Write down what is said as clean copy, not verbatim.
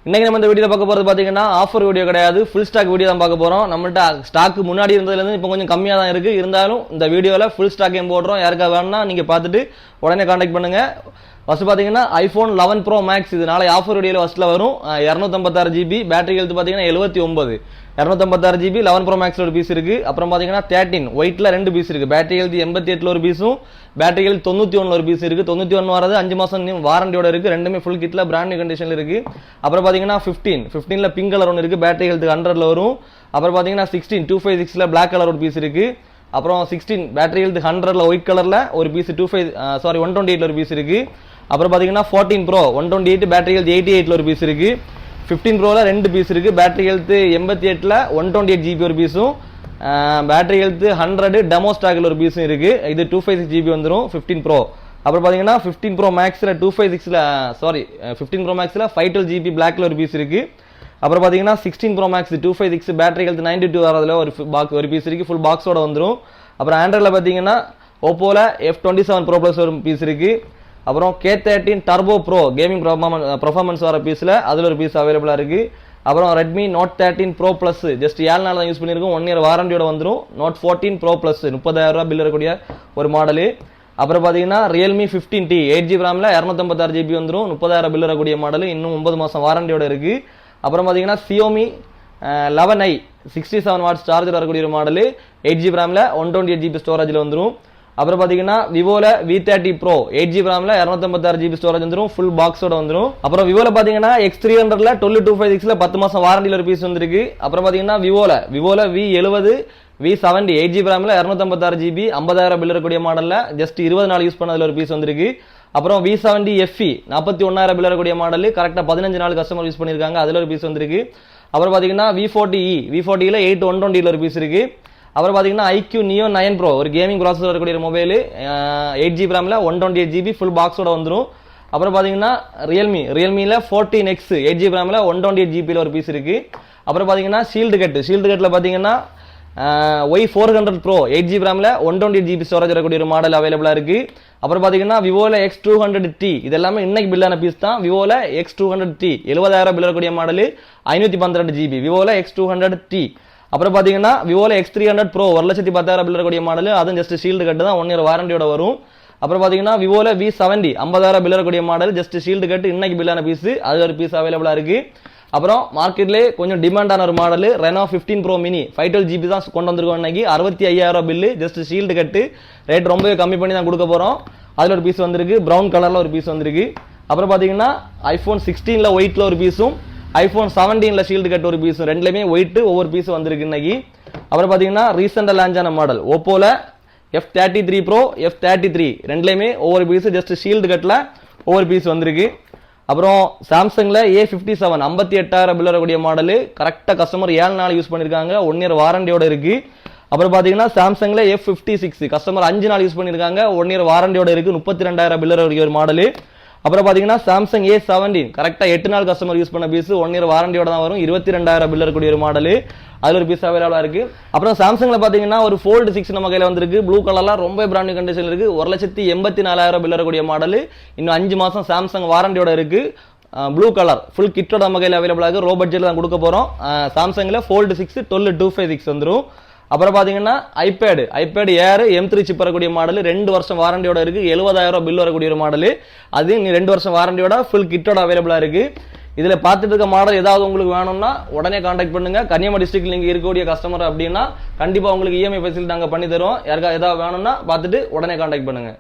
இன்னைக்கு நம்ம இந்த வீடியோல பார்க்க போறது பாத்தீங்கன்னா ஆஃபர் வீடியோ கிடையாது, ஃபுல் ஸ்டாக் வீடியோ தான் பார்க்க போறோம். நம்மள்ட்ட ஸ்டாக் முன்னாடி இருந்ததுல இருந்து இப்போ கொஞ்சம் கம்மியா தான் இருக்கு. இருந்தாலும் இந்த வீடியோல ஃபுல் ஸ்டாக்கையும் போடுறோம். யாருக்கா வேணும்னா நீங்க பார்த்துட்டு உடனே கான்டாக்ட் பண்ணுங்க. ஃபர்ஸ்ட் பாத்தீங்கன்னா ஐபோன் 11 ப்ரோ மேக்ஸ் இது நாளை ஆஃபர் வீடியோல ஃபர்ஸ்ட்ல வரும். 256 GB பேட்டரி ஹெல்த் பாத்தீங்கன்னா 79 256 GB 11 ப்ரோ மேக்ஸ்ல ஒரு பீஸ் இருக்கு. அப்புறம் பாத்தீங்கன்னா 13 ஒயிட்ல ரெண்டு பீஸ் இருக்கு. பேட்டரி ஹெல்த் 88ல ஒரு பீஸும் பேட்டரி ஹெல்த் 91ல ஒரு பீஸ் இருக்கு. 91 வரது 5 மாசம் வாரண்டியோட இருக்கு. ரெண்டுமே ஃபுல் கிட்ல பிராண்ட் நியூ கண்டிஷன்ல இருக்கு. அப்புறம் பாத்தீங்கன்னா 15ல பிங்க் கலர் ஒன்று இருக்கு. பேட்டரி ஹெல்த் 100ல வரும். அப்புறம் பாத்தீங்கன்னா 16 256ல பிளாக் கலர் ஒரு பீஸ் இருக்கு. அப்புறம் 16 பேட்டரி ஹெல்த் 100ல ஒயிட் கலர்ல ஒரு பீஸ் 128ல ஒரு பீஸ் இருக்கு. அப்புறம் பாத்தீங்கன்னா 14 ப்ரோ 128 பேட்டரி ஹெல்த் 88ல ஒரு பீஸ் இருக்கு. 15 ப்ரோல ரெண்டு பீஸ் இருக்கு. பேட்டரி ஹெல்த் 88ல 128 GB ஒரு பீஸும் பேட்டரி ஹெல்த் 100 டெமோ ஸ்டாக்ல ஒரு பீஸும் இருக்கு. இது 256 GB வந்துரும் 15 ப்ரோ. அப்புறம் பாத்தீங்கன்னா 15 ப்ரோ மேக்ஸ்ல 15 ப்ரோ மேக்ஸ்ல 512 GB பிளாக்ல ஒரு பீஸ் இருக்கு. அப்புறம் பாத்தீங்கன்னா 16 ப்ரோ மேக்ஸ் 256 பேட்டரி ஹெல்த் 92 வரதுல ஒரு பீஸ் இருக்கு. ஃபுல் பாக்ஸோட வந்துரும். அப்புறம் ஆண்ட்ராய்ட்ல பாத்தீங்கன்னா ஓப்போல F27 ப்ரோ பிளஸ் ஒரு பீஸ் இருக்கு. அப்புறம் K13 turbo bro gaming performance வர பீஸ்ல அதுல ஒரு பீஸ் அவைலபிளா இருக்கு. அப்புறம் Redmi Note 13 Pro Plus just 7 நாள் தான் யூஸ் பண்ணிருக்கோம். 1 இயர் வாரண்டியோட வந்துரும். Note 14 Pro Plus 30,000 ரூபாய் பில் இருக்கக்கூடிய ஒரு மாடல். அப்புறம் பாத்தீங்கன்னா Realme 15T 8GB RAM ல 256 GB வந்துரும். 30,000 பில் இருக்கக்கூடிய மாடல். இன்னும் 9 மாசம் வாரண்டியோட இருக்கு. அப்புறம் பாத்தீங்கன்னா Xiaomi 11i 67 வாட்ஸ் சார்ஜர் வரக்கூடிய ஒரு மாடல். 8GB RAM ல 128 GB ஸ்டோரேஜ்ல வந்துரும். அப்புறம் பாத்தீங்கன்னா விவோல V30 Pro 8GB RAM ல 256 GB ஸ்டோரேஜ் வந்துரும். ஃபுல் பாக்ஸோட வந்துரும். அப்புறம் விவோல பாத்தீங்கன்னா X300ல 12256ல 10 மாசம் வாரண்டில ஒரு பீஸ் வந்திருக்கு. அப்புறம் பாத்தீங்கன்னா விவோல V70 V70 8GB RAM ல 256 GB 50,000 பில் இருக்கக்கூடிய மாடல்ல ஜஸ்ட் 20 நாள் யூஸ் பண்ணதுல ஒரு பீஸ் வந்திருக்கு. அப்புறம் V70 FE 41,000 பில் இருக்கக்கூடிய மாடல் கரெக்டா 15 நாள் கஸ்டமர் யூஸ் பண்ணிருக்காங்க. அதுல ஒரு பீஸ் வந்திருக்கு. அப்புறம் பாத்தீங்கன்னா V40ல 8 120ல ஒரு பீஸ் இருக்கு. அப்புறம் பாத்தீங்கன்னா IQ Neo 9 Pro ஒரு கேமிங் ப்ராசஸர் இருக்கக்கூடிய மொபைல் 8GB RAM ல 128 GB ஃபுல் பாக்ஸோட வந்துரும். அப்புறம் பாத்தீங்கன்னா Realmeல 14X 8GB RAM ல 128 GB ல ஒரு பீஸ் இருக்கு. அப்புறம் பாத்தீங்கன்னா ஷீல்டு கட்ல பாத்தீங்கன்னா Y400 Pro 8GB RAM ல 128 GB ஸ்டோரேஜ் இருக்கக்கூடிய ஒரு மாடல் அவைலபிளா இருக்கு. அப்புறம் பாத்தீங்கன்னா விவோல X200T இது எல்லாமே இன்னைக்கு பில்லான பீஸ் தான். விவோல X200T 70,000 பில் இருக்கக்கூடிய மாடல் 512 GB விவோல X200T. அப்புறம் பாத்தீங்கன்னா விவோல X300 Pro 1,10,000 பில் இருக்கக்கூடிய மாடல். அதுவும் ஜஸ்ட் ஷீல்டு கட்டு தான் 1 இயர் வாரண்டியோட வரும். அப்புறம் பாத்தீங்கன்னா விவோல V70 50,000 பில் இருக்கக்கூடிய மாடல் ஜஸ்ட் ஷீல்டு கட்டு இன்னைக்கு பில்லான பீஸ். அது ஒரு பீஸ் அவைலபிளா இருக்கு. அப்புறம் மார்க்கெட்லேயே கொஞ்சம் டிமாண்டான ஒரு model Reno 15 Pro Mini 512 GB தான் கொண்டு வந்திருக்கோம். இன்னைக்கு 65,000 பில்லு ஜஸ்ட் ஷீல்டு கட்டு ரேட் ரொம்பவே கம்மி பண்ணி தான் கொடுக்க போறோம். அதுல ஒரு பீஸ் வந்திருக்கு. பிரவுன் கலர்ல ஒரு பீஸ் வந்திருக்கு. அப்புறம் பாத்தீங்கன்னா iPhone 16ல ஒயிட்ல ஒரு பீஸும் iPhone 17ல ஷீல்டு கட் ஒரு பீஸும் ரெண்டுலயுமே ஒயிட் ஒவ்வொரு பீஸ் வந்திருக்கு இன்னைக்கு. அப்புறம் பாத்தீங்கன்னா ரீசெண்டா லான்ச் ஆன மாடல் ஓப்போல F33 Pro F33 ரெண்டுலயுமே ஒவ்வொரு பீஸ் ஜஸ்ட் ஷீல்டு கட்ல ஒவ்வொரு பீஸ் வந்திருக்கு. அப்புறம் சாம்சங்ல A57 58,000 பில் வரக்கூடிய மாடல் கரெக்டா கஸ்டமர் 7 நாள் யூஸ் பண்ணிருக்காங்க. 1 இயர் வாரண்டியோட இருக்கு. அப்புறம் பாத்தீங்கன்னா சாம்சங்ல F56 கஸ்டமர் 5 நாள் யூஸ் பண்ணிருக்காங்க. 1 இயர் வாரண்டியோட இருக்கு. 32,000 பில் வரக்கூடிய ஒரு மாடல். அப்புறம் பாத்தீங்கன்னா சாம்சங் A17 கரெக்டா 8 நாள் கஸ்டமர் யூஸ் பண்ண பீஸ் 1 இயர் வாரண்டியோட தான் வரும். 22,000 பில் இருக்கக்கூடிய ஒரு மாடல். அதுல ஒரு பீஸ் அவைலபிளா இருக்கு. அப்புறம் சாம்சங்ல பாத்தீங்கன்னா ஒரு Fold 6 நம்ம கையில வந்திருக்கு. ப்ளூ கலர்ல ரொம்ப பிராண்ட் நியூ கண்டிஷன்ல இருக்கு. 1,84,000 பில் இருக்கக்கூடிய மாடல். இன்னும் 5 மாசம் சாம்சங் வாரண்டியோட இருக்கு. ப்ளூ கலர் ஃபுல் கிட்டோட நம்ம கையில அவைலபிளா இருக்கு. லோ பட்ஜெட்ல தான் கொடுக்க போறோம். சாம்சங்ல Fold 6 12256 வந்துரும். அப்புறம் பாத்தீங்கன்னா iPad Air M3 சிப் வரக்கூடிய மாடல் 2 வருஷம் வாரண்டியோட இருக்கு. 70,000 பில் வரக்கூடிய ஒரு மாடல். அது 2 வருஷம் வாரண்டியோட ஃபுல் கிட்டோட அவைலபிளா இருக்கு. இதுல பார்த்துட்டு இருக்க மாடல் ஏதாவது உங்களுக்கு வேணும்னா உடனே கான்டாக்ட் பண்ணுங்க. கன்னியாகுமரி டிஸ்ட்ரிக்ட்ல நீங்க இருக்கக்கூடிய கஸ்டமர் அப்படின்னா கண்டிப்பா உங்களுக்கு EMI ஃபெசிலிட்டி நாங்க பண்ணி தரோம். யாருக்கா ஏதாவது வேணும்னா பார்த்துட்டு உடனே கான்டாக்ட் பண்ணுங்க.